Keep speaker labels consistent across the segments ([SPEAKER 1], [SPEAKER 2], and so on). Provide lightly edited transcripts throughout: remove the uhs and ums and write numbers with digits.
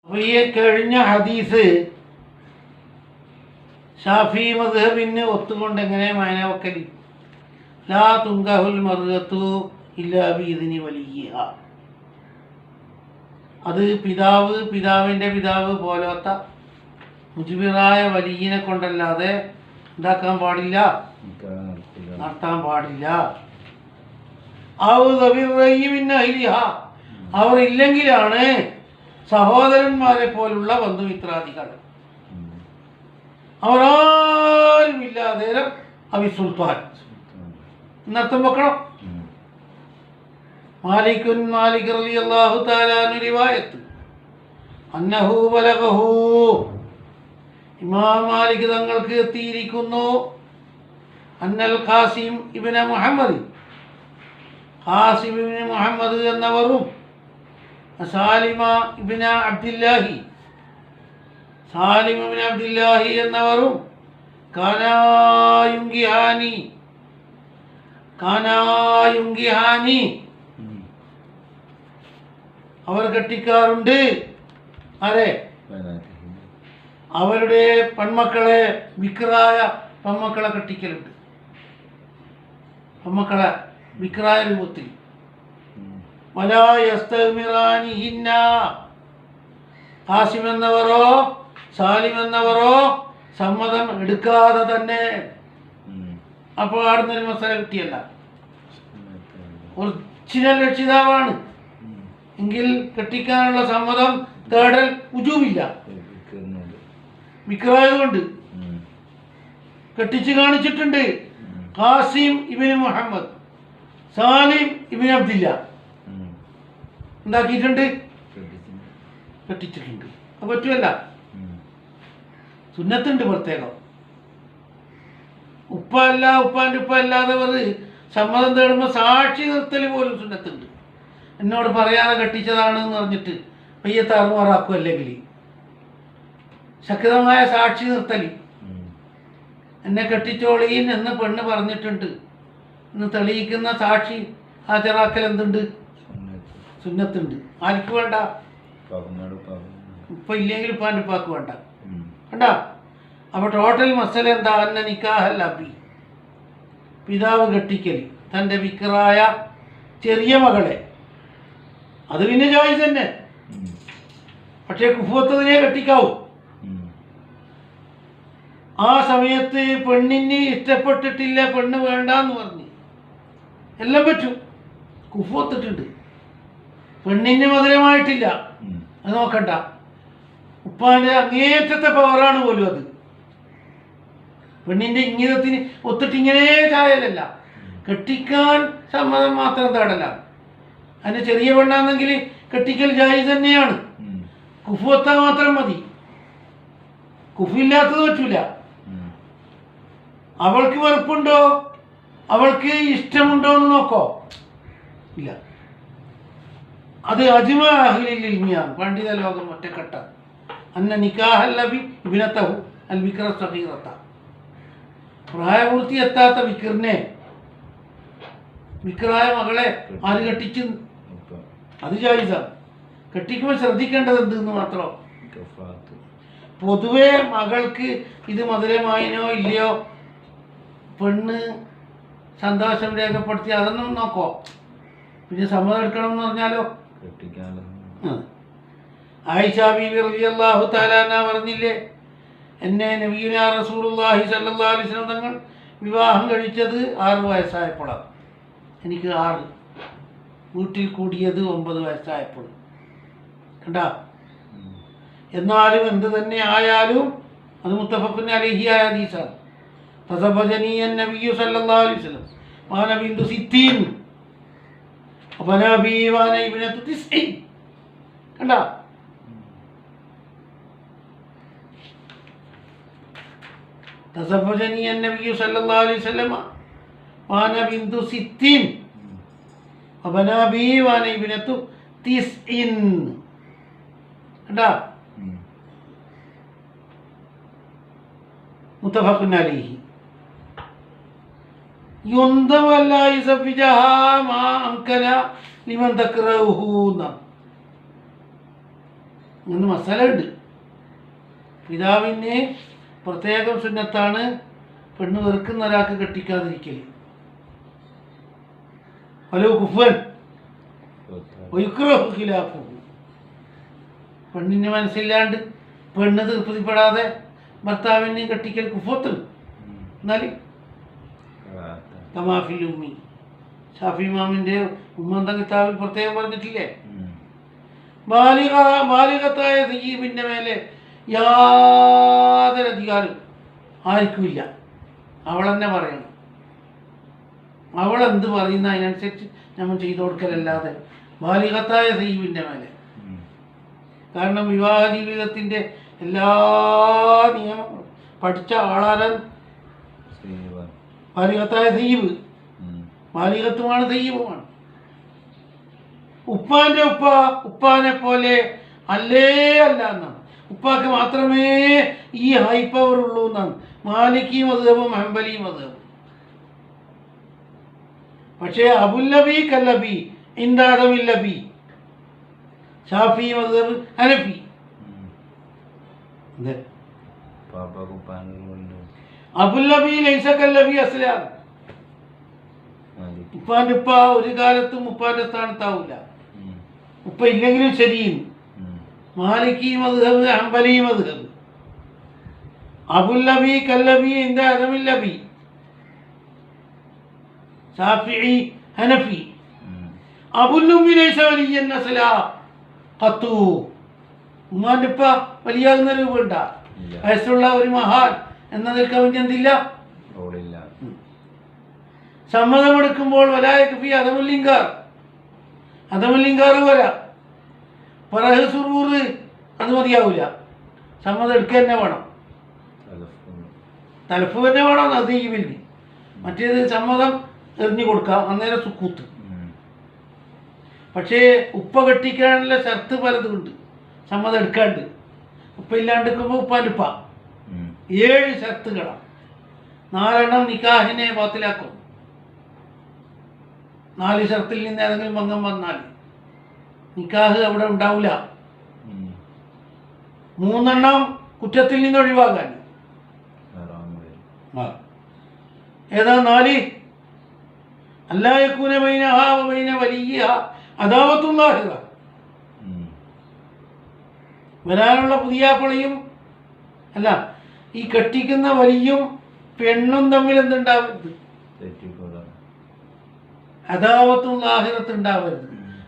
[SPEAKER 1] അപ്പോൾ ഈ കഴിഞ്ഞ ഹദീസ് ഷാഫി മദ്ഹബിന് ഒത്തുകൊണ്ട് എങ്ങനെ മഅന വക്കലി ലാ തുങ്കഹുൽ മർഅതു ഇല്ലാ ബിഇദ്നി വലിയ്യിഹ. അത് പിതാവിൻ്റെ പിതാവ് പോലത്ത മുജ്ബിറായ വലിയനെ കൊണ്ടല്ലാതെ ഉണ്ടാക്കാൻ പാടില്ല, നടത്താൻ പാടില്ല. അവർ ഇല്ലെങ്കിലാണ് സഹോദരന്മാരെ പോലുള്ള ബന്ധുമിത്രാദികൾ. അവരാരുമില്ലാതെ അവി സുൽത്താൻ എന്നർത്ഥം വെക്കണം. മാലിക് റളിയല്ലാഹു തആല അൻഹു റിവായത്ത് അന്നഹു ബലഗഹു, ഇമാം മാലിക് തങ്ങൾക്ക് എത്തിയിരിക്കുന്നു, അന്നൽ ഖാസിം ഇബ്നു മുഹമ്മദ്, ഖാസിം ഇബ്നു മുഹമ്മദ് എന്നവരും സാലിം ഇബ്നു അബ്ദുല്ലാഹി എന്നവരും കാനായുങ്കിഹാനി അവർ കെട്ടിക്കാറുണ്ട്. അതെ, അവരുടെ പെൺമക്കളെ, വിക്രായ പെൺമക്കളെ കെട്ടിക്കലുണ്ട്. പെൺമക്കളെ വിക്രായ രൂപത്തിൽ. വലായസ്തമിറാനിഹിന്ന, ഖാസിം എന്നവരോ സാലിം എന്നവരോ സമ്മതം എടുക്കാതെ തന്നെ. അപ്പോൾ ആടുന്നൊരു മസാല കിട്ടിയല്ല, ഒറിജിനൽ രക്ഷിതാവാണ് എങ്കിൽ കെട്ടിക്കാനുള്ള സമ്മതം തേടൽ ഉജൂബില്ല. വിക്രായതുകൊണ്ട് കെട്ടിച്ച് കാണിച്ചിട്ടുണ്ട്. ഖാസിം ഇബ്നു മുഹമ്മദ്, സാലിം ഇബ്നു അബ്ദില്ല എന്താക്കിയിട്ടുണ്ട്, കെട്ടിച്ചിട്ടുണ്ട്. അത് പറ്റുമല്ല, സുന്നത്തുണ്ട് പ്രത്യേകം. ഉപ്പാൻ്റെ ഉപ്പ അല്ലാത്തവർ സമ്മതം തേടുമ്പോൾ സാക്ഷി നിർത്തൽ പോലും സുന്നത്തുണ്ട്. എന്നോട് പറയാതെ കെട്ടിച്ചതാണെന്ന് പറഞ്ഞിട്ട് പയ്യെ താറുമാറാക്കും. അല്ലെങ്കിൽ ശക്തമായ സാക്ഷി നിർത്തൽ. എന്നെ കെട്ടിച്ചോളീൻ എന്ന് പെണ്ണ് പറഞ്ഞിട്ടുണ്ട് എന്ന് തെളിയിക്കുന്ന സാക്ഷി ഹാജരാക്കൽ എന്തുണ്ട്, സുന്നത്തുണ്ട്. ആർക്ക് വേണ്ട? ഇപ്പം ഇല്ലെങ്കിൽ ഉപ്പാൻ്റെ ഉപ്പാക്ക് വേണ്ട. വേണ്ട. അപ്പോൾ ടോട്ടൽ മസല എന്താ? അന്ന നിക്കാഹൽ അബി, പിതാവ് കെട്ടിക്കൽ തൻ്റെ വിക്രായ ചെറിയ മകളെ. അത് പിന്നെ ജോയിസ് തന്നെ, പക്ഷേ കുഫുവത്തതിനെ കെട്ടിക്കാവും. ആ സമയത്ത് പെണ്ണിന് ഇഷ്ടപ്പെട്ടിട്ടില്ല, പെണ്ണ് വേണ്ടാന്ന് പറഞ്ഞ് എല്ലാം പറ്റും. കുഫുവത്തിട്ടുണ്ട്, പെണ്ണിന് മധുരമായിട്ടില്ല, അത് നോക്കണ്ട. ഉപ്പാൻ്റെ അങ്ങേറ്റത്തെ പവറാണ് പോലും അത്. പെണ്ണിൻ്റെ ഇംഗിതത്തിന് ഒത്തിട്ട് ഇങ്ങനെ ചായലല്ല, കെട്ടിക്കാൻ സമ്മതം മാത്രം തേടല. അതിന് ചെറിയ പെണ്ണാണെങ്കിൽ കെട്ടിക്കൽ ജായിസ് തന്നെയാണ്. കുഫുവത്താൻ മാത്രം മതി, കുഫില്ലാത്തത് പറ്റൂല. അവൾക്ക് വെറുപ്പുണ്ടോ, അവൾക്ക് ഇഷ്ടമുണ്ടോ എന്ന് നോക്കോ, ഇല്ല. അത് അജ്മ അഹ്ലിൽ ഇൽമിയാണ്, പണ്ഡിത ലോകം ഒറ്റക്കെട്ട. അന്ന നിക്കാഹൽ അബി ഇബ്നതഹു അൽ വിക്ര സഗീറത, പ്രായപൂർത്തി എത്താത്ത വിക്രിനെ, വിക്രായ മകളെ ആര് കെട്ടിച്ചു? അത് ജായിസാണ്. കെട്ടിക്കുമ്പോൾ ശ്രദ്ധിക്കേണ്ടത് എന്തെന്ന് മാത്രം. പൊതുവെ മകൾക്ക് ഇത് മധുരമായിനോ ഇല്ലയോ, പെണ്ണ് സന്തോഷം രേഖപ്പെടുത്തി അതൊന്നും നോക്കോ. പിന്നെ സമ്മതം എടുക്കണം എന്ന് പറഞ്ഞാലോ, ആയിഷ ബീവി റളിയല്ലാഹു തആല അൻഹ പറഞ്ഞില്ലേ, എന്നെ നബിയുനാ റസൂലുള്ളാഹി സ്വല്ലല്ലാഹു അലൈഹി വസല്ലം തങ്ങൾ വിവാഹം കഴിച്ചത് 6 വയസ്സായപ്പോഴാണ്. എനിക്ക് 6, വീട്ടിൽ കൂടിയത് 9 വയസ്സായപ്പോൾ. കണ്ട. എന്നാലും എന്ത് തന്നെ ആയാലും അത് മുത്തഫഖുൻ അലൈഹി ആയ ഹദീസാണ്. തസവ്വജനി നബിയു സല്ലല്ലാഹു അലൈഹി വസല്ലം വാന ബിന്തു 60 വബന ബി വാന ഇബ്നതു 90. കണ്ട. തസവ്വജനി നബിയു സല്ലല്ലാഹു അലൈഹി വസല്ലം വാന ബിന്തു 60 വബന ബി വാന ഇബ്നതു 90. കണ്ട. മുത്തഫഖുൻ അലൈഹി. യുൻദം വല്ല യസഫിജഹ മാ അംകന ലിമൻ തക്റഹു. ഇന്ന് മസാല ഉണ്ട്. പിതാവിന് പ്രത്യേകം സുന്നത്താണ് പെണ്ണ് വെറുക്കുന്ന ഒരാൾക്ക് കെട്ടിക്കാതിരിക്കൽ. ഹലോ കുഫൻ ഒഴുക്കിലാക്കും. പെണ്ണിന് മനസ്സില്ലാണ്ട് പെണ്ണ് തൃപ്തിപ്പെടാതെ ഭർത്താവിനെ കെട്ടിക്കൽ കുഫത്ത്. എന്നാൽ തമാഫിൽ ഉമ്മി ഷാഫി ഇമാമിൻ്റെ ഉമ്മന്ത കിതാബിൽ പ്രത്യേകം പറഞ്ഞിട്ടില്ലേ, ബാലികത്തായ സയ്യിബിൻ്റെ മേലെ യാതൊരു അധികാരം ആർക്കുമില്ല. അവളെന്നെ പറയണം. അവളെന്ത് പറയുന്ന അതിനനുസരിച്ച് നമ്മൾ ചെയ്തു കൊടുക്കലല്ലാതെ ബാലികത്തായ സയ്യിബിൻ്റെ മേലെ. കാരണം വിവാഹ ജീവിതത്തിൻ്റെ എല്ലാ നിയമങ്ങളും പഠിച്ച ആളാരൻ ബാലികത്തായ സയ്യിബ്. ബാലികത്തുമാണ് സയ്യിബുമാണ്. ഉപ്പാൻ്റെ ഉപ്പാനെ പോലെ അല്ലേ അല്ല എന്നാണ്. ഉപ്പാക്ക് മാത്രമേ ഈ ഹൈ പവർ ഉള്ളൂ എന്നാണ് മാലിക്കി മദ്ഹബും ഹംബലി മദ്ഹബും. പക്ഷേ അബുല്ലബി കല്ലബി ഇന്ദാദമില്ലബി ഷാഫി മദ്ഹബ് ഹനഫി. അബുല്ലബി ലൈസ കല്ലബി അസ്ലാം. ഉപ്പാൻ്റെ ഉപ്പ ഒരു കാലത്തും ഉപ്പാൻ്റെ സ്ഥാനത്താവില്ല. ഉപ്പ ഇല്ലെങ്കിലും ശരിയും. മാലിക്കി മദ്ഹബ് ഹംബലി മദ്ഹബ്. അബുല്ലബി കല്ലബി ഇന്ദാ അദമില്ലബി ഷാഫിഈ ഹനഫി. അബുല്ലുമ്മി ലൈസ വലിയൻ അസ്ലാ ഖത്തു. ഉമ്മാൻ്റെ ഉപ്പ വലിയാകുന്ന രൂപമുണ്ട. വയസ്സുള്ള ഒരു മഹാൻ എന്നതിൽ കവിഞ്ഞ് എന്തില്ല, സമ്മതമെടുക്കുമ്പോൾ വലായകഫി അദമുല്ലിങ്കാർ. അദമുല്ലിങ്കാർ പോരാ, പറഹ് സുറൂറ് അത് മതിയാവില്ല. സമ്മതം എടുക്കുക തന്നെ വേണം, തലഫ് തന്നെ വേണം. അത് ചെയ്യുമില്ല. മറ്റേത് സമ്മതം എറിഞ്ഞു കൊടുക്കാം, അന്നേരം സുക്കൂത്ത്. പക്ഷേ ഉപ്പ കെട്ടിക്കാനുള്ള ഷർത്ത് പലതുണ്ട്. സമ്മതം എടുക്കാണ്ട് ഉപ്പ ഇല്ലാണ്ടിരിക്കുമ്പോൾ ഉപ്പാൻ്റെ ഉപ്പ 7 ഷർത്തുകളാണ്. 4 നിക്കാഹിനെ ബാത്തിലാക്കും. 4 ഷർത്തിൽ നിന്ന് ഏതെങ്കിലും ഭംഗം വന്നാൽ നിക്കാഹ് അവിടെ ഉണ്ടാവില്ല. 3 കുറ്റത്തിൽ നിന്ന് ഒഴിവാകാൻ. ഏതാ 4? അല്ലാ യകൂന ബൈനഹാ വ ബൈന വലിയ്യിഹാ അദാവത്തുൻ ലാഹിറ. വരാനുള്ള പുതിയാപ്പിളയും അല്ല ഈ കെട്ടിക്കുന്ന വലിയും പെണ്ണും തമ്മിൽ എന്തുണ്ടാവരുത്, അദാവത്തും ലാഹിറത്ത് ഉണ്ടാവരുത്.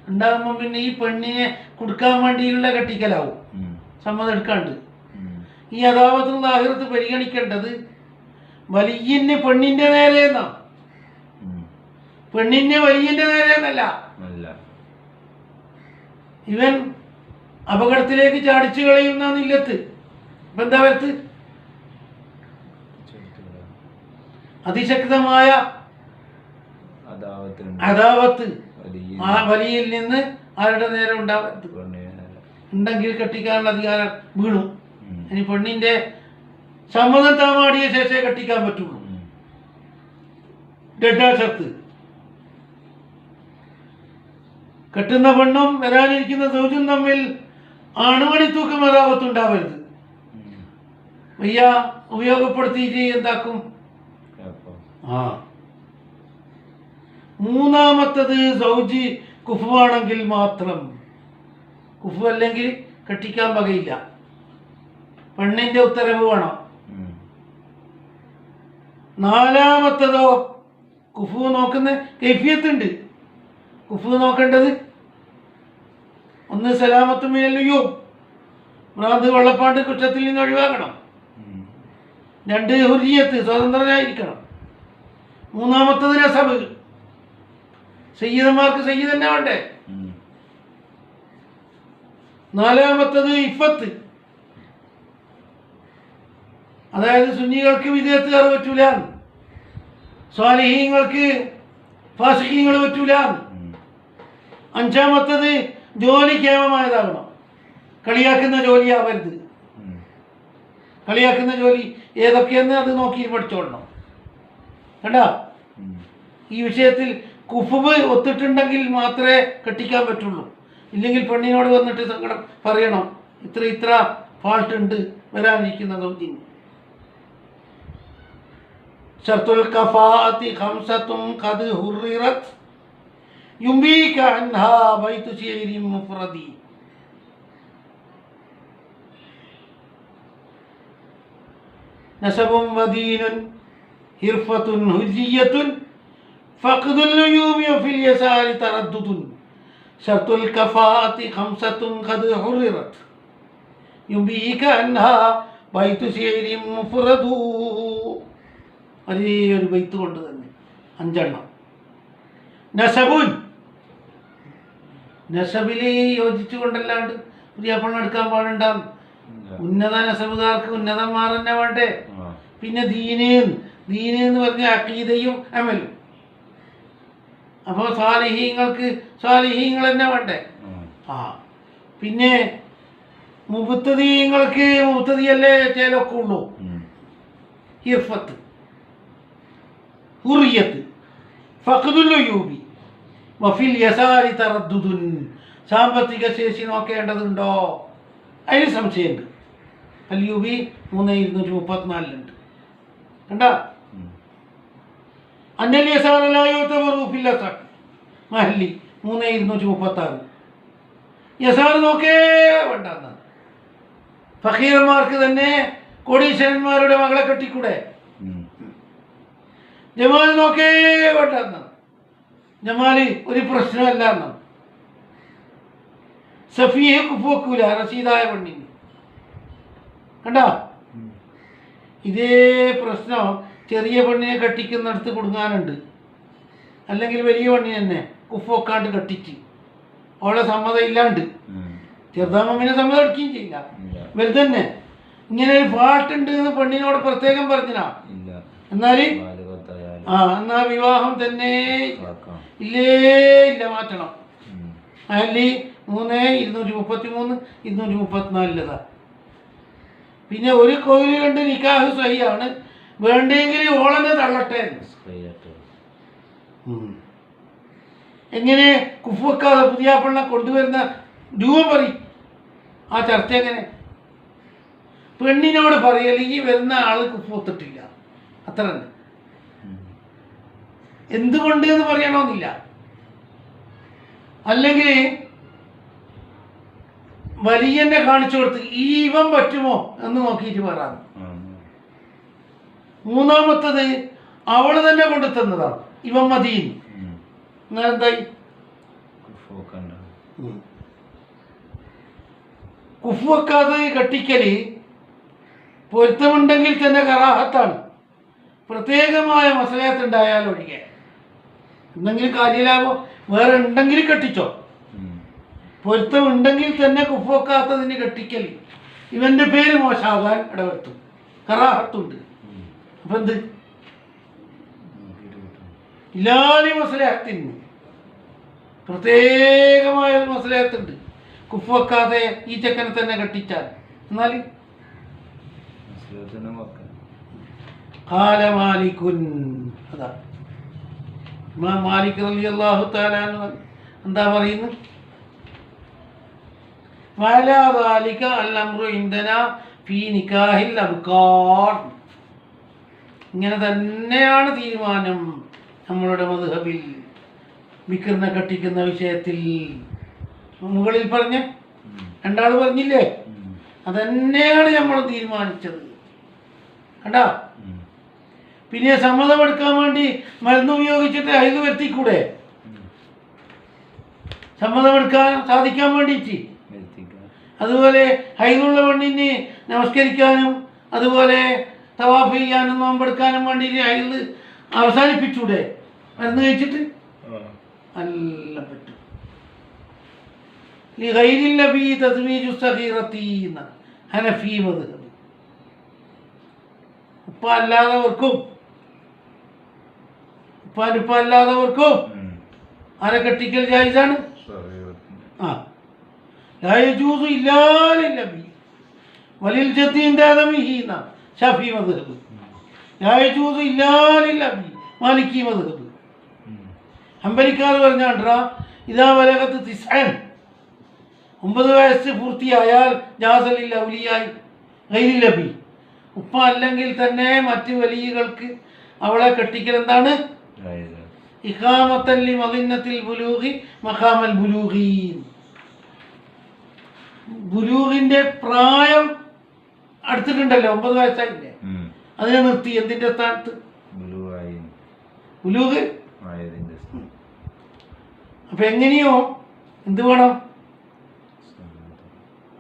[SPEAKER 1] ഉണ്ടാകുമ്പോൾ പിന്നെ ഈ പെണ്ണിനെ കൊടുക്കാൻ വേണ്ടിയുള്ള കെട്ടിക്കലാവും, സമ്മതം എടുക്കാണ്ട്. ഈ അദാവത്തും ലാഹിറത്ത് പരിഗണിക്കേണ്ടത് വലിയന് പെണ്ണിന്റെ നേരെ എന്നാ, പെണ്ണിന്റെ വലിയന്റെ നേരെ എന്നല്ല. ഇവൻ അപകടത്തിലേക്ക് ചാടിച്ചു കളയുന്ന നില്ലത്ത് ഇപ്പം എന്താ വരത്ത്, അതിശക്തമായ അദാവത്ത് ആ വലിയിൽ നിന്ന് ആരുടെ നേരെ ഉണ്ടാവരുത്. ഉണ്ടെങ്കിൽ കെട്ടിക്കാനുള്ള അധികാരം വീണു. ഇനി പെണ്ണിന്റെ സമ്മതം താമാടിയ ശേഷമേ കെട്ടിക്കാൻ പറ്റുള്ളൂ. ഡെഡാ ഷർത്ത്. കെട്ടുന്ന പെണ്ണും വരാനിരിക്കുന്ന സൗജും തമ്മിൽ അണുമണിത്തൂക്കം അദാവത്തുണ്ടാവരുത്. വയ്യ ഉപയോഗപ്പെടുത്തിയിട്ട് എന്താക്കും. മൂന്നാമത്തത് സൗജി കുഫുവാണെങ്കിൽ മാത്രം. കുഫു അല്ലെങ്കിൽ കെട്ടിക്കാൻ വകയില്ല. പെണ്ണിന്റെ ഉത്തരവ് വേണം. 4മത്തതോ കുഫു നോക്കുന്ന കൈഫിയത്തുണ്ട്. കുഫു നോക്കേണ്ടത് 1 സലാമത്ത് മിനല്ലയോ, ഭ്രാന്ത് വെള്ളപ്പാണ്ട് കുറ്റത്തിൽ നിന്ന് ഒഴിവാക്കണം. 2 ഹുരിയത്ത്, സ്വതന്ത്രനായിരിക്കണം. 3മത്തത് നസബ്, സയ്യിദന്മാർക്ക് സയ്യിദ് തന്നെ വേണ്ടേ. 4മത്തത് ഇഫത്ത്, അതായത് സുന്നികൾക്ക് വിദേഹത്തുകാർ പറ്റൂല, സ്വാലിഹീങ്ങൾക്ക് ഫാസിഖീങ്ങൾ പറ്റൂല. 5മത്തത് ജോലി ക്ഷേമമായതാകണം, കളിയാക്കുന്ന ജോലിയാവരുത്. കളിയാക്കുന്ന ജോലി ഏതൊക്കെയെന്ന് അത് നോക്കി പഠിച്ചോളണം. കണ്ടാ, ഈ വിഷയത്തിൽ കുഫുവ് ഒത്തിട്ടുണ്ടെങ്കിൽ മാത്രമേ കെട്ടിക്കാൻ പറ്റുള്ളൂ. ഇല്ലെങ്കിൽ പെണ്ണിനോട് വന്നിട്ട് സങ്കടം പറയണം, ഇത്ര ഫാൾട്ട് ഉണ്ട് വരാനിരിക്കുന്ന സൗജിന്. ഷർത്തുൽ കഫാഅത്തി ഖംസത്തുൻ ഖദ് ഹുറിറത് യുംബീക അൻഹാ ബൈതു ശിഅരി മുഫ്രദി. നസബുൻ വദീനുൻ ഹിർഫത്തുൻ ഹുജിയത്തുൻ ഫഖ്ദുൽ നുയൂബി ഫിൽ യസാരി തറദ്ദുദുൻ. ഷർത്തുൽ കഫാഅത്തി ഖംസത്തുൻ ഖദ് ഹുറിറത് യുംബീക അൻഹാ ബൈതു ശിഅരി മുഫ്രദു. ഒരേ ഒരു ബൈത്ത് കൊണ്ട് തന്നെ 5 എണ്ണം. നസബുൻ, നസബില് യോജിച്ചു കൊണ്ടല്ലാണ്ട് പുതിയപ്പണം എടുക്കാൻ പാടുണ്ടാവും. ഉന്നത നസബുകാർക്ക് ഉന്നതന്മാർ തന്നെ വേണ്ടേ. പിന്നെ ദീന് എന്ന് പറഞ്ഞ അഖീദയും അമലും. അപ്പോൾ സ്വാലിഹീങ്ങൾക്ക് സ്വാലിഹീങ്ങൾ തന്നെ വേണ്ടേ. പിന്നെ മുബത്തദീങ്ങൾക്ക് മുബത്തദിയല്ലേ ചേലൊക്കെ ഉള്ളൂ. ഹിർഫത്ത്, ഹുറിയത്ത്, ഫഖ്ദുൽ ഉയൂബി വഫിൽ യസാരി തറദ്ദുദുൻ. സാമ്പത്തിക ശേഷി നോക്കേണ്ടതുണ്ടോ? അതിന് സംശയമുണ്ട്. അൽയൂബി 3234 കണ്ടാ. അന്നൽ മഹല്ലി 3236. യസാർ നോക്കേ വേണ്ടെന്നാണ്. ഫഖീറന്മാർക്ക് തന്നെ കോടീശ്വരന്മാരുടെ മകളെ കെട്ടിക്കൂടെ? ജമാൽ നോക്കേ വേണ്ടെന്നാണ്. ജമാല് ഒരു പ്രശ്നമല്ല എന്നാണ്. സഫിയെ കുഫോക്കൂല റഷീദായ പെണ്ണിന് കണ്ടാ. ഇതേ പ്രശ്നം ചെറിയ പെണ്ണിനെ കെട്ടിക്കുന്നിടത്ത് കൊടുങ്ങാനുണ്ട്. അല്ലെങ്കിൽ വലിയ പെണ്ണിനെ തന്നെ കുഫോക്കാണ്ട് കെട്ടിച്ച് അവളെ സമ്മതം ഇല്ലാണ്ട് ചെറുതാമമ്മിനെ സമ്മതം എടുക്കുകയും ചെയ്യില്ല. വെറുതെ തന്നെ ഇങ്ങനെ ഒരു ഫാൾട്ടുണ്ട് എന്ന് പെണ്ണിനോട് പ്രത്യേകം പറഞ്ഞാ എന്നാല് എന്നാ വിവാഹം തന്നെ ഇല്ല മാറ്റണം. അല്ലി 3233 234. പിന്നെ ഒരു കോയില് 2 നിക്കാഹ് സഹിയാണ്. വേണ്ടെങ്കിൽ ഓളനെ തള്ളട്ടെ. എങ്ങനെ കുഫുവെക്കാതെ പുതിയ പെണ്ണ കൊണ്ടുവരുന്ന രൂപം പറയും. ആ ചർച്ച എങ്ങനെ? പെണ്ണിനോട് പറയൽ ഈ വരുന്ന ആള് കുഫുവത്തിട്ടില്ല അത്ര തന്നെ. എന്തുകൊണ്ട് എന്ന് പറയണമെന്നില്ല. അല്ലെങ്കിൽ വലിയനെ കാണിച്ചു കൊടുത്ത് ഇവൻ പറ്റുമോ എന്ന് നോക്കിയിട്ട് പറയാം. മൂന്നാമത്തത് അവള് തന്നെ കൊണ്ടു തന്നതാണ്. ഇവൻ മദീൻ എന്തായി കുഫുവെക്കാതെ കെട്ടിക്കല് പൊരുത്തമുണ്ടെങ്കിൽ തന്നെ കറാഹത്താണ്. പ്രത്യേകമായ മസലത്തുണ്ടായാൽ ഒഴികെ. എന്തെങ്കിലും കാര്യലാഭോ വേറെ ഉണ്ടെങ്കിൽ കെട്ടിച്ചോ. പൊരുത്തമുണ്ടെങ്കിൽ തന്നെ കുഫുവെക്കാത്തതിന് കെട്ടിക്കൽ ഇവന്റെ പേര് മോശമാകാൻ ഇടവരുത്തും. കറാഹത്തുണ്ട്. അപ്പം എന്ത് ഇല്ലാതെ മസലഹത്തിന് പ്രത്യേകമായ ഒരു മസലഹത്തുണ്ട്. കുഫുവെക്കാതെ ഈ ചെക്കനെ തന്നെ കെട്ടിച്ചാൽ. എന്നാൽ ഖാല മാലിക്കുൻ, അതാ ഇമാം മാലിക് റളിയല്ലാഹു തആല അൻഹു എന്താ പറയുന്നു? വഅലാ ദാലിക അൽ-അംറു ഇൻദനാ ഫീ നിക്കാഹിൽ അബ്കാർ. ഇങ്ങനെ തന്നെയാണ് തീരുമാനം നമ്മളുടെ മദ്ഹബിൽ ബിക്റിനെ കെട്ടിക്കുന്ന വിഷയത്തിൽ. മുകളിൽ പറഞ്ഞ 2 ആള് പറഞ്ഞില്ലേ, അതന്നെയാണ് നമ്മൾ തീരുമാനിച്ചത്. കണ്ടാ. പിന്നെ സമ്മതമെടുക്കാൻ വേണ്ടി മരുന്ന് ഉപയോഗിച്ചിട്ട് ഹൈദ് വരുത്തിക്കൂടെ? സമ്മതമെടുക്കാൻ സാധിക്കാൻ വേണ്ടിയിട്ട്. അതുപോലെ ഹൈദുള്ള പെണ്ണിന് നമസ്കരിക്കാനും അതുപോലെ തവാഫ് ചെയ്യാനും നോമ്പെടുക്കാനും വേണ്ടിയിട്ട് ഹൈദ് അവസാനിപ്പിച്ചൂടെ മരുന്ന് കഴിച്ചിട്ട്? അല്ല, പറ്റും. ഹനഫി മദ്ഹബ്. ഉപ്പ അല്ലാത്തവർക്കും ആരെ കെട്ടിക്കൽ ജായിസാണ്. വലിൽ ഷാഫി മദ്ഹബ്. മാലിക്കി മദ്ഹബ്. ഹംബലിക്കാർ പറഞ്ഞാണ്ടാ ഇതാ വലകത്ത് 9 9 വയസ്സ് പൂർത്തിയായാൽ ജാസലിൽ ഔലിയായി ഗൈരിൽ ലബി, ഉപ്പ അല്ലെങ്കിൽ തന്നെ മറ്റ് വലിയകൾക്ക് അവളെ കെട്ടിക്കൽ എന്താണ്? ഇഖാമത്തല്ലി മദിന്നത്തിൽ ബുലൂഗി മഖാമൽ ബുലൂഗീൻ. ബുലൂഗിന്റെ പ്രായം അടുത്തിട്ടുണ്ടല്ലോ, 9 വയസ്സായില്ലേ, അതിനെ നിർത്തി എന്തിന്റെ സ്ഥാനത്ത്? ബുലൂഗ്. അപ്പൊ എങ്ങനെയോ എന്ത് വേണം?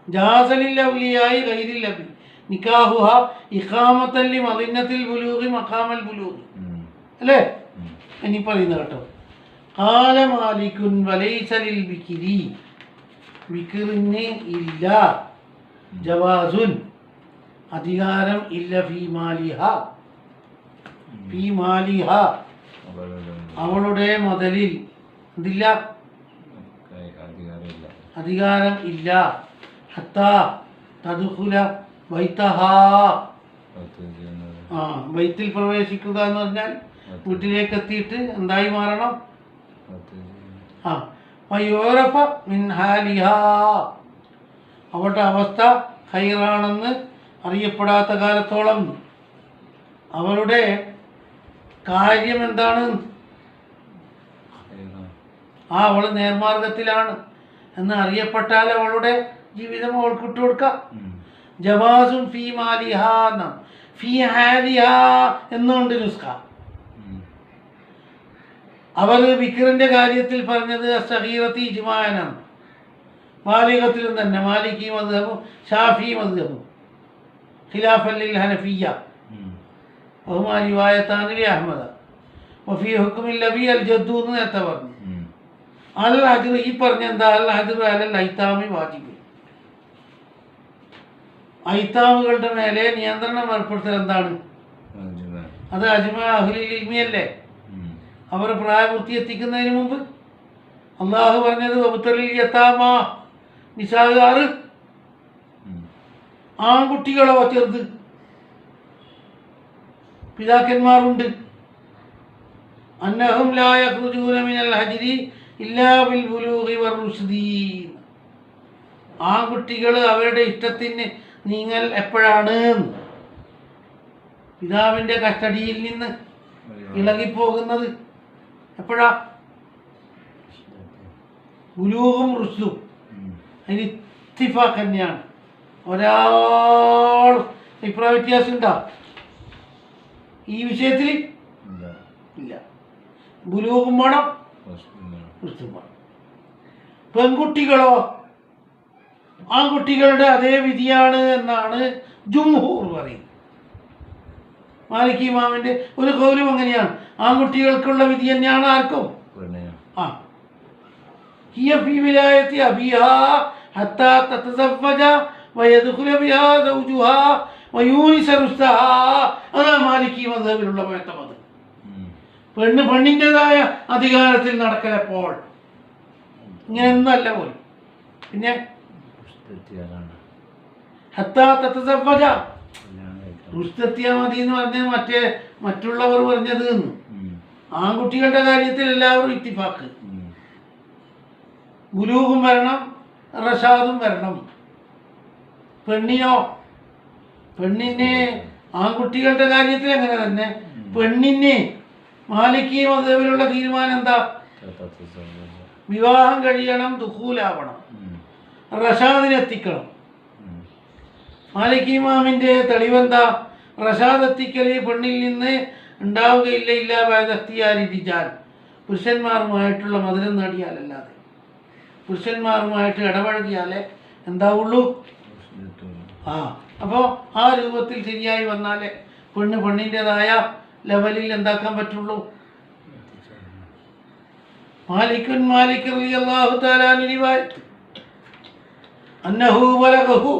[SPEAKER 1] ജാസലിൽ ഔലിയായി ഗൈരിൽ ലബി നിക്കാഹുഹ ഇഖാമത്തല്ലി മദിന്നത്തിൽ ബുലൂഗി മഖാമൽ ബുലൂഗി അല്ലേ? ഇനി പറയുന്ന കേട്ടോ, ഖാല മാലികുൻ വലൈസ ലിൽ ബിക്രി, ബിക്റിന് ഇല്ല ജവാസുൻ അധികാരം ഇല്ല ഫീ മാലിഹ, ഫീ മാലിഹ അവളുടെ മുതലിൽ എന്തില്ല? അധികാരം ഇല്ല. ഹത്താ തദ്ഖുല ബൈതഹാ, ബൈത്തിൽ പ്രവേശിക്കുക എന്ന് പറഞ്ഞാൽ വീട്ടിലേക്ക് എത്തിയിട്ട് എന്തായി മാറണം? വയുറഫ മിൻ ഹാലിഹാ, അവളുടെ അവസ്ഥ ഖൈറാണെന്ന് അറിയപ്പെടാത്ത കാലത്തോളം അവളുടെ കാര്യം എന്താണ്? അവൾ നേർമാർഗത്തിലാണ് എന്ന് അറിയപ്പെട്ടാൽ അവളുടെ ജീവിതം അവൾക്ക് ഇട്ടുകൊടുക്കാം. ജവാസും ഫീ മാലിഹ എന്ന ഫീ ഹാലിഹ എന്നുകൊണ്ട് നുസ്ഖ. അവർ ബിക്റിന്റെ കാര്യത്തിൽ പറഞ്ഞത് സഗീറത്തി ഇജ്മാഅനാണ്, ബാലിഗത്തിലും തന്നെ മാലിക്കി മദ്ഹബും ഷാഫി മദ്ഹബും ഖിലാഫൻ ലിൽ ഹനഫിയ്യ വഹുമാ റിവായത്താൻ ലി അഹ്മദ വഫീ ഹുക്മിൽ ലബി അൽ ജദ്ദു എന്ന് നേരത്തെ പറഞ്ഞു. അൽ ഹജ്ർ ഈ പറഞ്ഞ എന്താ? അൽ ഹജ്ർ അലൽ ഐതാമി വാജിബ്, ഐതാമുകളുടെ മേലെ നിയന്ത്രണം ഏർപ്പെടുത്തൽ എന്താണ്? അത് അജ്മാ അഹ്ലുൽ ഇൽമിയല്ലേ? അവർ പ്രായപൂർത്തി എത്തിക്കുന്നതിന് മുമ്പ് അള്ളാഹു പറഞ്ഞത് വബ്തലിൽ യതാമ നിസാഅ്, ആൺകുട്ടികളോ ചെറുത് പിതാക്കന്മാരുണ്ട്. അന്നഹും ലാ യഖ്റുജൂന മിനൽ ഹജ്രി ഇല്ലാ ബിൽ ബുലൂഗി വറുശ്ദി, ആൺകുട്ടികൾ അവരുടെ ഇഷ്ടത്തിന് നീങ്ങൽ എപ്പോഴാണ്? പിതാവിൻ്റെ കസ്റ്റഡിയിൽ നിന്ന് ഇളകിപ്പോകുന്നത് എപ്പോഴാ? ബുലൂഗും റുശ്ദും അതിന് ഇത്തിഫാഖ് തന്നെയാണ്. ഒരാൾ അഭിപ്രായ വ്യത്യാസം ഉണ്ടോ ഈ വിഷയത്തിൽ? ഇല്ല. ബുലൂഗും വേണം, റുശ്ദും വേണം. പെൺകുട്ടികളോ ആൺകുട്ടികളുടെ അതേ വിധിയാണ് എന്നാണ് ജുംഹൂർ പറയുന്നത്. മാലിക് ഇമാമിന്റെ ഒരു കൗലും അങ്ങനെയാണ്, ആൺകുട്ടികൾക്കുള്ള വിധി തന്നെയാണ്. ആർക്കും ഹിയ ഫീ വിലായത്തി അബീഹാ ഹത്താ തതസവ്വജ വയദ്ഖുല ബിഹാ സൗജുഹാ വയൂനിസ റുസ്തഹാ. അതാണ് മാലികി മദ്ഹബിലുള്ള മതം. പെണ്ണിൻ്റെതായ അധികാരത്തിൽ നടക്കലപ്പോൾ ഇങ്ങനെയൊന്നല്ല പോലും. പിന്നെ ഹത്താ തതസവ്വജ റുസ്തെത്തിയാ മതി എന്ന് പറഞ്ഞ മറ്റുള്ളവർ പറഞ്ഞത്. ആൺകുട്ടികളുടെ കാര്യത്തിൽ എല്ലാവരും ഇത്തിഫാക്ക്. ബുലൂഗും വരണം, റഷാദും വരണം. പെണ്ണിനോ? പെണ്ണിന് ആൺകുട്ടികളുടെ കാര്യത്തിൽ അങ്ങനെ തന്നെ. പെണ്ണിന് മാലിക്കി മദ്ഹബിലുള്ള തീരുമാനം എന്താ? വിവാഹം കഴിയണം, ദുഖൂലാവണം, റഷാദിനെത്തിക്കണം. മാലിക് ഇമാമിൻ്റെ തെളിവെന്താ? റഷാദ് എത്തിക്കൽ പെണ്ണിൽ നിന്ന് ഉണ്ടാവുകയില്ല. ഇല്ല ബഅദഖ്തിയാരിരിജാൽ, പുരുഷന്മാരുമായിട്ടുള്ള മധുരം നേടിയാലല്ലാതെ, പുരുഷന്മാരുമായിട്ട് ഇടപഴകിയാലേ എന്താവുള്ളൂ. അപ്പോൾ ആ രൂപത്തിൽ ശരിയായി വന്നാലേ പെണ്ണിൻ്റെതായ ലെവലിൽ എന്താക്കാൻ പറ്റുള്ളൂ. മാലിക് റളിയല്ലാഹു തആല അൻഹു റിവായത്ത് അന്നഹു ബലഗഹു,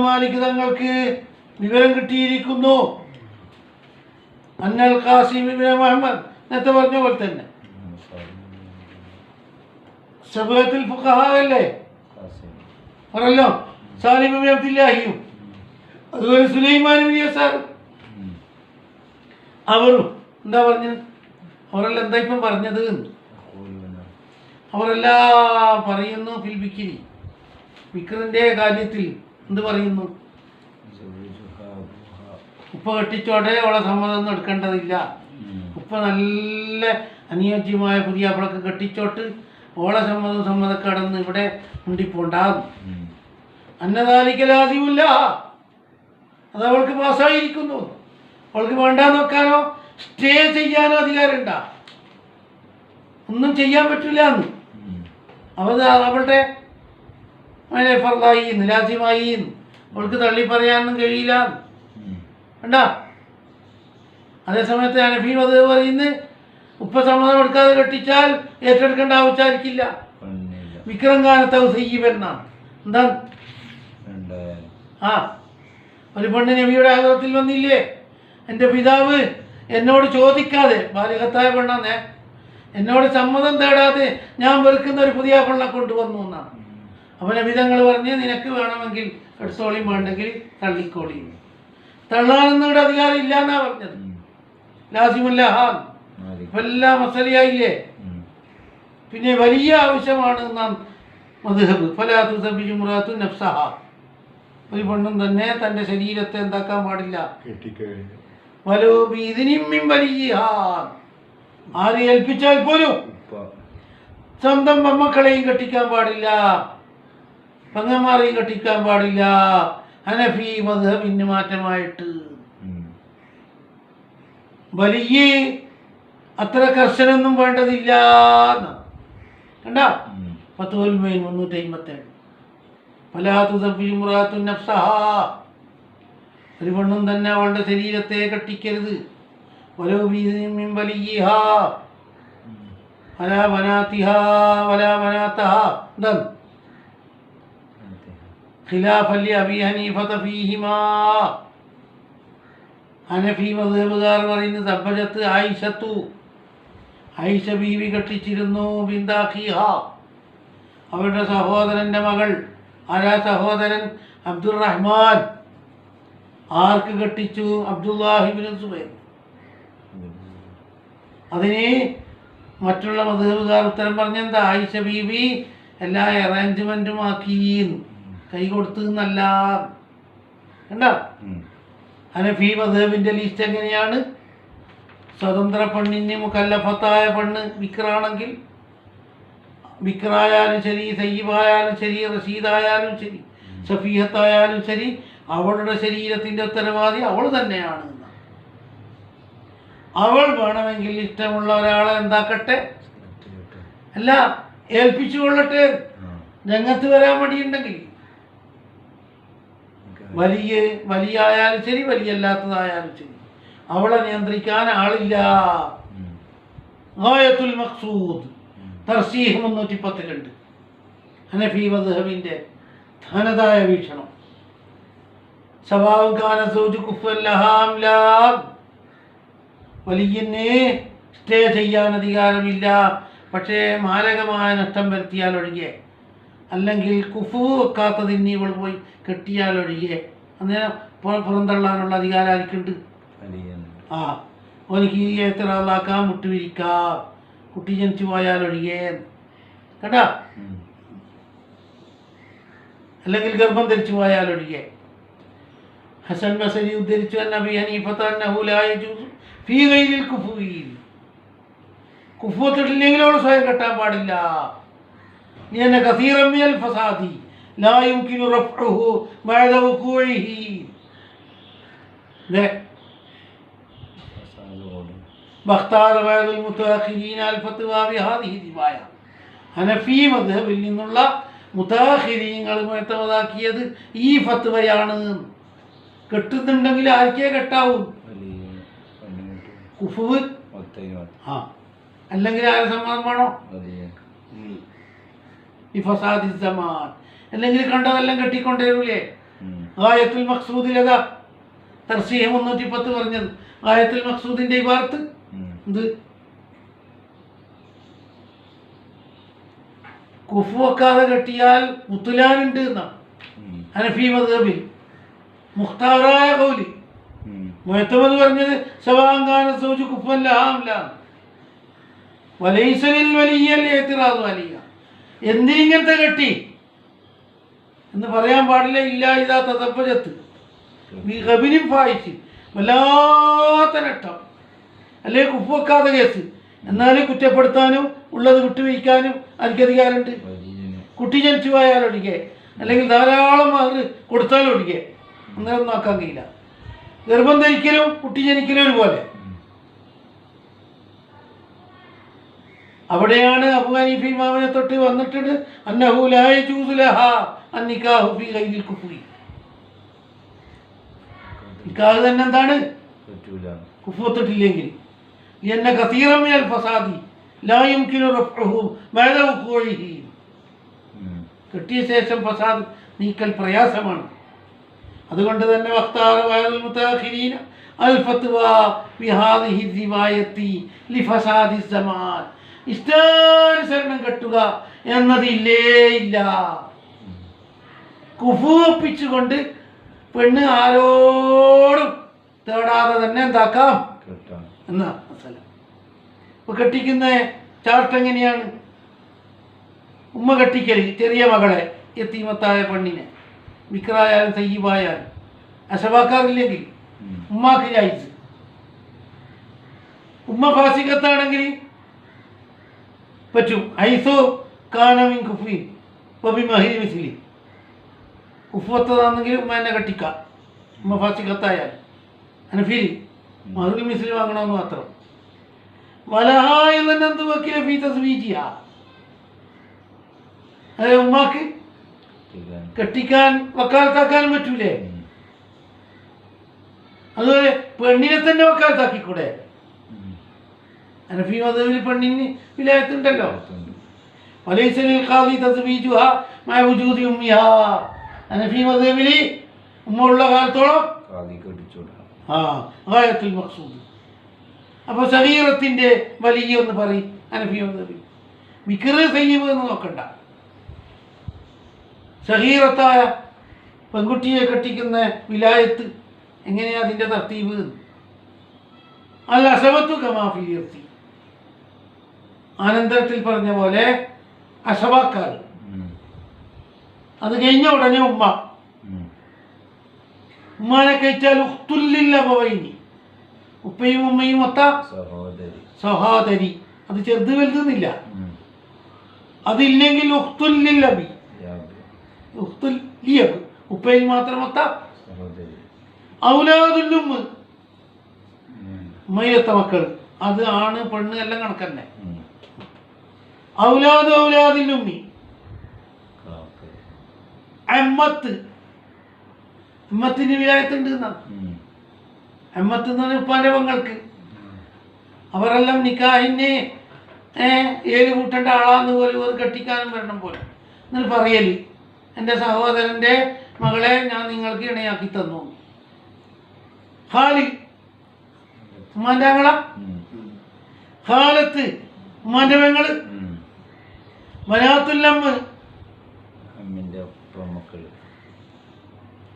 [SPEAKER 1] മാലിക് തങ്ങൾക്ക് വിവരം കിട്ടിയിരിക്കുന്നു, അന്നൽ ഖാസിം ഇബ്നു മുഹമ്മദ് നേരത്തെ പറഞ്ഞ പോലെ തന്നെ സബഅത്തുൽ ഫുഖഹാ അല്ലേ പറയല്ലോ, സാലിം ഇബ്നു അബ്ദുല്ലാഹിയും അതുപോലെ സുലൈമാൻ ഇബ്നു യസാർ അവരും എന്താ പറഞ്ഞത്? അവരെല്ലാം എന്താ ഇപ്പം പറഞ്ഞത്? അവരെല്ലാം പറയുന്നു ഫിൽ ബിക്കിരി, വിക്രിന്റെ കാര്യത്തിൽ എന്ത് പറയുന്നു? ഉപ്പ കെട്ടിച്ചോടെ അവളെ സമ്മതമൊന്നും എടുക്കേണ്ടതില്ല. ഉപ്പ നല്ല അനുയോജ്യമായ പുതിയ അവളൊക്കെ കെട്ടിച്ചോട്ട് ഓളെ സമ്മതക്കടന്ന് ഇവിടെ മുണ്ടിപ്പോണ്ടാകും. അന്നദാലിക്കലാദ്യമില്ല, അത് അവൾക്ക് പാസ്സായിരിക്കുന്നു. അവൾക്ക് വേണ്ടാന്ന് വെക്കാനോ സ്റ്റേ ചെയ്യാനോ അധികാരമുണ്ടാ? ഒന്നും ചെയ്യാൻ പറ്റില്ല എന്ന്. അവളുടെ അങ്ങനെ ഫർദായി ലാസിമായി അവൾക്ക് തള്ളി പറയാനൊന്നും കഴിയില്ല കണ്ടാ. അതേസമയത്ത് ഹനഫി മദ്ഹബ് പറയുന്നത് ഉപ്പ സമ്മതം എടുക്കാതെ കെട്ടിച്ചാൽ ഏറ്റെടുക്കേണ്ട ആവശ്യമായിരിക്കില്ല. വിക്രംകാനത്തവ് സയ്യിബെന്നാണ്. എന്താണ് ഒരു പെണ്ണ് നബിയുടെ ആഗ്രഹത്തിൽ വന്നില്ലേ, എൻ്റെ പിതാവ് എന്നോട് ചോദിക്കാതെ, ബാലികത്തായ പെണ്ണാന്നേ, എന്നോട് സമ്മതം തേടാതെ ഞാൻ വെറുക്കുന്ന ഒരു പുതിയ പെണ്ണെ കൊണ്ടുവന്നു എന്നാണ്. അപ്പോൾ നബി തങ്ങൾ പറഞ്ഞ് നിനക്ക് വേണമെങ്കിൽ എടുത്തോളിയും, വേണ്ടെങ്കിൽ തള്ളിക്കോളിയും. തള്ളാനൊന്നും ഇവിടെ അധികാരം ഇല്ല എന്നാ പറഞ്ഞത്. ലാസിമല്ല ഹാൻ എല്ലാം മസലയായില്ലേ. പിന്നെ വലിയ ആവശ്യമാണ് നാം മദ്ഹബ് ഫലാത്തു സബിജുമുറാത്തു നഫ്സഹ, ഒരു പെണ്ണും തന്നെ തൻ്റെ ശരീരത്തെ എന്താക്കാൻ പാടില്ല, വലോ ബീദിനിമ്മിൻ വലിയ്യാൻ, ആരെ ഏൽപ്പിച്ചാൽ പോലും സ്വന്തം മക്കളെയും കെട്ടിക്കാൻ പാടില്ല, പെങ്ങന്മാരെയും കെട്ടിക്കാൻ പാടില്ല. ഹനഫി മദ്ഹബിന് മാറ്റമായിട്ട് വലിയ അത്ര കർശനൊന്നും വേണ്ടതില്ല. കണ്ടാ 357 ഒരു പെണ്ണും തന്നെ അവളുടെ ശരീരത്തെ കെട്ടിക്കരുത്. ഹനഫി മദ്ഹബുകാർ പറയുന്നത് സബ്ബജത്ത് ആയിഷത്തു, ആയിഷ ബീവി കെട്ടിച്ചിരുന്നു ബിന്ദാഖിഹ, അവരുടെ സഹോദരൻ്റെ മകൾ. ആരാ സഹോദരൻ? അബ്ദുറഹ്മാൻ. ആർക്ക് കെട്ടിച്ചു? അബ്ദുല്ലാഹിബ്നു സുബൈർ. അതിന് മറ്റുള്ള മദ്ഹബുകാർ ഉത്തരം പറഞ്ഞെന്താ? ആയിഷ ബീവി എല്ലാ അറേഞ്ച്മെൻറ്റും ആക്കി, കൈ കൊടുത്തു എന്നല്ല. കണ്ടോ? ഹനഫി മദ്ഹബിൻ്റെ ലിസ്റ്റ് എങ്ങനെയാണ്? സ്വതന്ത്ര പെണ്ണിന് മുക്കല്ലഫത്തായ പെണ്ണ് വിക്രാണെങ്കിൽ, വിക്രായാലും ശരി, സയ്യിബായാലും ശരി, റഷീദായാലും ശരി, സഫീഹത്തായാലും ശരി, അവളുടെ ശരീരത്തിൻ്റെ ഉത്തരവാദി അവൾ തന്നെയാണ്. അവൾ വേണമെങ്കിൽ ഇഷ്ടമുള്ള ഒരാളെ എന്താക്കട്ടെ, അല്ല ഏൽപ്പിച്ചു കൊള്ളട്ടെ, രംഗത്ത് വരാൻ മടിയുണ്ടെങ്കിൽ. വലിയ ആയാലും ശരി, വലിയല്ലാത്തതായാലും ശരി, അവളെ നിയന്ത്രിക്കാൻ ആളില്ല. ഗായത്തുൽ മഖ്സൂദ് തർസീഹ് 310 ഹനഫി മദ്ഹബിൻ്റെ ധനതായ വീക്ഷണം. സവാഉൻ കാന സൗജു കുഫ്വൻ ലഹാം ലാ, വലിയനെ സ്റ്റേ ചെയ്യാൻ അധികാരമില്ല, പക്ഷേ മാരകമായ നഷ്ടം വരുത്തിയാൽ ഒഴികെ, അല്ലെങ്കിൽ കുഫു വെക്കാത്തതിന് ഇവൾ പോയി കെട്ടിയാൽ ഒഴികെ, അന്നേരം പുറന്തള്ളാനുള്ള അധികാരം ആർക്കുണ്ട്? എനിക്ക് ഈ എത്രാക്കാൻ വിട്ടുപിരിക്കാം, കുട്ടി ജനിച്ചു പോയാൽ ഒഴികെ, കേട്ടാ, അല്ലെങ്കിൽ ഗർഭം ധരിച്ചു പോയാൽ ഒഴികെ. ഹസൻ ബസരി ഉദ്ധരിച്ചു നബി ഹനീഫത അന്നഹു ലാ യജൂസു ഫീ ഗൈരിൽ കുഫൂഇ, കുഫൂത്തിട്ടില്ലെങ്കിൽ അവൾ സ്വയം കെട്ടാൻ പാടില്ല. ലഅന്ന കസീറൻ മിനൽ ഫസാദി ലാ യുംകിനു റഫ്ഉഹു ബഅദ വുഖൂഇഹി. ബഖ്താർ ബഅദുൽ മുതഅഖിരീന അൽ ഫത്വ ബിഹാദിഹി റിവായ, ഹനഫി മദ്ഹബിൽ നിന്നുള്ള മുതഅഖിരീങ്ങൾ മുഅ്തമദാക്കിയത് ഈ ഫത്വയാണ്. കെട്ടുന്നുണ്ടെങ്കിൽ ആർക്കേ കെട്ടാവൂ? കുഫുവ്, അല്ലെങ്കിൽ ആരെ സമ്മതം വേണോ? ഈ ഫസാദി സമാൻ, അല്ലെങ്കിൽ കണ്ടതെല്ലാം കെട്ടിക്കൊണ്ടേരൂലേ? ഗായത്തുൽ മഖ്സൂദിലതാ തർസീഹ് 310 പറഞ്ഞത്. ഗായത്തുൽ മഖ്സൂദിന്റെ ഇബാറത്ത് എന്ത്? കുഫു വെക്കാതെ കെട്ടിയാൽ മുത്തുലാനുണ്ട് എന്നാ ഹനഫി മദ്ഹബിൽ മുഖ്താറായ കൗലി. മുഅ്തമദ് പറഞ്ഞത് സവാങ്കാന സൗജു കുഫൻ ലഹാം ലാ വലൈസ ലിൽ വലിയ്യ ഇഅ്തിറാദു അലൈഹ. എന്തിനിങ്ങനത്തെ കെട്ടി എന്ന് പറയാൻ പാടില്ല. ഇല്ല ഇതാ തതപ്പജത്ത് കബിനും വായിച്ച് വല്ലാത്ത നട്ടം, അല്ലെങ്കിൽ കുപ്പുവെക്കാതെ കേസ്. എന്നാലും കുറ്റപ്പെടുത്താനും ഉള്ളത് വിട്ടുവയ്ക്കാനും എനിക്കധികാരമുണ്ട്. കുട്ടി ജനിച്ചു പോയാലൊഴികെ, അല്ലെങ്കിൽ ധാരാളം മഹർ കൊടുത്താലൊഴികെ അന്നേരം നോക്കാൻ കഴിയില്ല. ഗർഭം ധരിക്കലും കുട്ടി ജനിക്കലും ഒരുപോലെ. അവിടെയാണ് അബൂ ഹനീഫ ഇമാമിനെ തൊട്ട് വന്നിട്ടുണ്ട് അന്നഹു ലാ യജൂസു ലഹാ അന്നിക്കാഹു ഫീ ഗൈരിൽ കുഫ്രി. നിക്കാഹ് തന്നെ എന്താണ്? കുഫ്വത്തിട്ടില്ലെങ്കിൽ എന്ന കസീറൻ മിനൽ ഫസാദി ലാ യുംകിനു റഫ്ഉഹു ബഅദ വുഖൂഇഹി. കെട്ടിയ ശേഷം ഫസാദ് നീക്കൽ പ്രയാസമാണ്. അതുകൊണ്ട് തന്നെ വഖ്താറ ബഅദുൽ മുതഅഖിരീന അൽ ഫത്വ ബിഹാദിഹി റിവായത്തി ലിഫസാദി സമാൻ. ഇഷ്ടാനുസരണം കെട്ടുക എന്നതില്ലേ ഇല്ല. കുഫു ഒപ്പിച്ചുകൊണ്ട് പെണ്ണ് ആരോടും തേടാതെ തന്നെ എന്താക്കാം എന്നാ മസാല. ഇപ്പൊ കെട്ടിക്കുന്ന ചാർട്ട് എങ്ങനെയാണ്? ഉമ്മ കെട്ടിക്കൽ ചെറിയ മകളെ, യതീമത്തായ പെണ്ണിനെ, വിക്രായാലും സയ്യിബായാലും അശവാക്കാറില്ലെങ്കിൽ ഉമ്മാക്ക് ജായിസ്. ഉമ്മ ഫാസിഖത്താണെങ്കിൽ പറ്റും. ഐസോ കാനമിൻ കുഫീൻ ബബി മഹിരി മിസ്ലി. കുഫത്താണെങ്കിൽ ഉമ്മ എന്നെ കെട്ടിക്കാം. ഉമ്മ ഫാസിഖത്തായാൽ അനഫീൽ മഹുൽ മിസ്ലി വാങ്ങണമെന്ന് മാത്രം. വലഹായ തന്നെ എന്ത് വക്കീല ഫീ തസ്വീജിയ. അതെ, ഉമ്മാക്ക് കെട്ടിക്കാൻ വക്കാലത്താക്കാനും പറ്റൂലേ? അതുപോലെ പെണ്ണിനെ തന്നെ വക്കാലത്താക്കിക്കൂടെ? ഹനഫി മദ്ഹബിൽ പെണ്ണിന് വിലായത്തുണ്ടല്ലോ. വലൈസ ലിൽ ഖാദി തസ്വീജുഹാ മഅ വജൂദി ഉമ്മിഹാ. ഹനഫി മദ്ഹബിൽ ഉമ്മ ഉള്ള കാലത്തോളം ഗായത്തുൽ മഖ്സൂദ്. അപ്പോൾ സഗീറത്തിൻ്റെ വലിയ ഒന്ന് പറയും ഹനഫി മദ്ഹബിൽ. വിക്ർ സയ്യിബ് എന്ന് നോക്കണ്ട. സഗീറത്തായ പെൺകുട്ടിയെ കെട്ടിക്കുന്ന വിലായത്ത് എങ്ങനെയാ അതിൻ്റെ തർത്തീബ്? അൽ അസബത്തു കമാ ഫിൽ ഇർത്തി. അനന്തരത്തിൽ പറഞ്ഞ പോലെ അസബാക്കാർ. അത് കഴിഞ്ഞ ഉടനെ ഉമ്മ. ഉമ്മാനെ കഴിച്ചാൽ ഉഖ്തുല്ലിൽ അബവൈനി, ഉപ്പയും ഉമ്മയും ഒത്ത സഹോദരി. അത് ചെറുത് വലുതെന്നില്ല. അതില്ലെങ്കിൽ ഉഖ്തുല്ലിൽ അബി, ഉഖ്തുൽ ലിയബ്, ഉപ്പയിൽ മാത്രം ഒത്ത ഔലാദുല്ലുമ്മ, ഉമ്മയിലത്തെ മക്കൾ. അത് ആണ് പെണ്ണ് എല്ലാം കണക്കന്നെ. ഔലാദ് ഔലാദില്ലുമ്മി. അമ്മത്ത്, അമ്മത്തിന് വിലായത്തുണ്ട് എന്നാണ്. അമ്മത്ത് എന്ന് പറഞ്ഞാൽ ഉപ്പാന്റെ പെങ്ങൾക്ക്. അവരെല്ലാം നിക്കാഹിനെ ഏഴ് കൂട്ടേണ്ട ആളാന്ന് പോലെ ഒരു കെട്ടിക്കാനും വരണം പോലെ എന്നിട്ട് പറയല്, എൻ്റെ സഹോദരൻ്റെ മകളെ ഞാൻ നിങ്ങൾക്ക് ഇണയാക്കി തന്നു. ഖാലി ഉമ്മാൻ്റെ ആങ്ങള, ഖാലത്ത് ഉമ്മാൻ്റെ പെങ്ങള്, ബനാത്തുല്ലമ്മ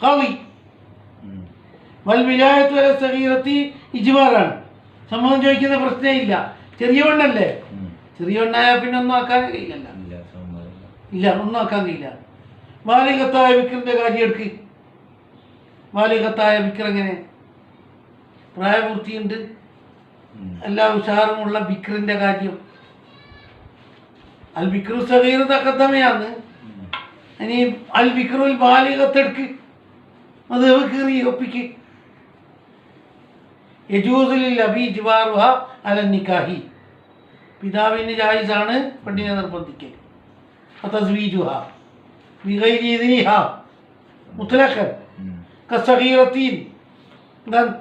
[SPEAKER 1] ഖാലി. വൽ വിലായത്തു അല സഗീറത്തി ഇജ്ബാറാണ്. സമ്മതം ചോദിക്കുന്ന പ്രശ്നമേ ഇല്ല. ചെറിയ പെണ്ണല്ലേ, ചെറിയ പെണ്ണായാൽ പിന്നെ ഒന്നും ആക്കാൻ കഴിയില്ല. ഇല്ല, ഒന്നും ആക്കാൻ കഴിയില്ല. ബാലികത്തായ വിക്രിന്റെ കാര്യം എടുക്ക്. ബാലികത്തായ വിക്ർ എങ്ങനെ? പ്രായപൂർത്തിയുണ്ട്, എല്ലാ ഉഷാറുമുള്ള വിക്രിന്റെ കാര്യം. അൽ വിക്രു സഗീർ തഖദ്ദമയാണ്. ഇനി അൽ വിക്രുൽ ബാലികത്തെടുക്ക്, അത് കീറി ഒപ്പിക്ക്. യജൂസുലിൽ അബി ജിവാറുഹ അല നിക്കാഹി. പിതാവിന് ജായിസാണ് പെണ്ണിനെ നിർബന്ധിക്കൽ. തസ്വീജുഹ ബിഗൈരി ഇദ്നിഹ മുത്ലഖൻ കസഗീറത്തീൻ. എന്താണ്?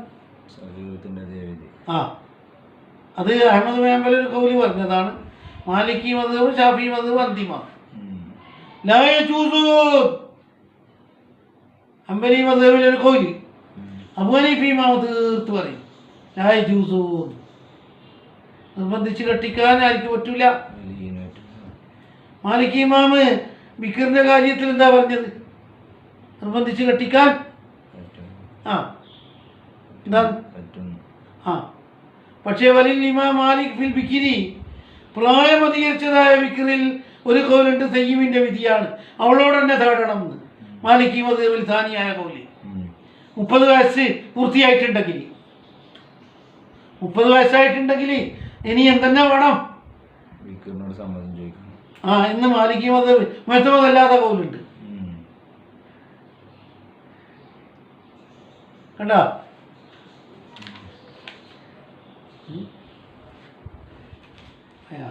[SPEAKER 1] അത് അഹ്മദ് ബിൻ ഹംബൽ ഒരു കൗലി പറഞ്ഞതാണ്. മാലിക്കി മദ്ഹബ്, ഷാഫി മദ്ഹബ് അന്തിമ. ലാ യജൂസു ഹംബലി മദ്ഹബിൽ ഒരു കൗലി. അബൂ ഹനീഫ ഇമാം തീർത്ത് പറയും ലാ യജൂസു, നിർബന്ധിച്ച് കെട്ടിക്കാൻ ആർക്ക് പറ്റൂല. മാലിക്കി ഇമാമ് ബിക്റിന്റെ കാര്യത്തിൽ എന്താ പറഞ്ഞത്? നിർബന്ധിച്ച് കെട്ടിക്കാൻ എന്താണ്? പക്ഷേ വലിൽ ഇമാം മാലിക് ഫിൽ ബിക്കിരി, പ്രായം അധികരിച്ചതായ വിക്റിൽ ഒരു കൗലുണ്ട് സയ്യിമിൻ്റെ വിധിയാണ്, അവളോട് തന്നെ തേടണം എന്ന്. മാലിക്കി മദ്ഹബിൽ സാനിയായ കൗല്. 30 വയസ്സ് പൂർത്തിയായിട്ടുണ്ടെങ്കിൽ, 30 വയസ്സായിട്ടുണ്ടെങ്കിൽ ഇനി എന്തെന്നെ വേണം?
[SPEAKER 2] സമ്മതം ചോദിക്കണം.
[SPEAKER 1] ഇന്ന് മാലിക്കി മദ്ഹബ് മുഅ്തമദല്ലാത്ത കൗലുണ്ട്. കണ്ടോ? Yeah.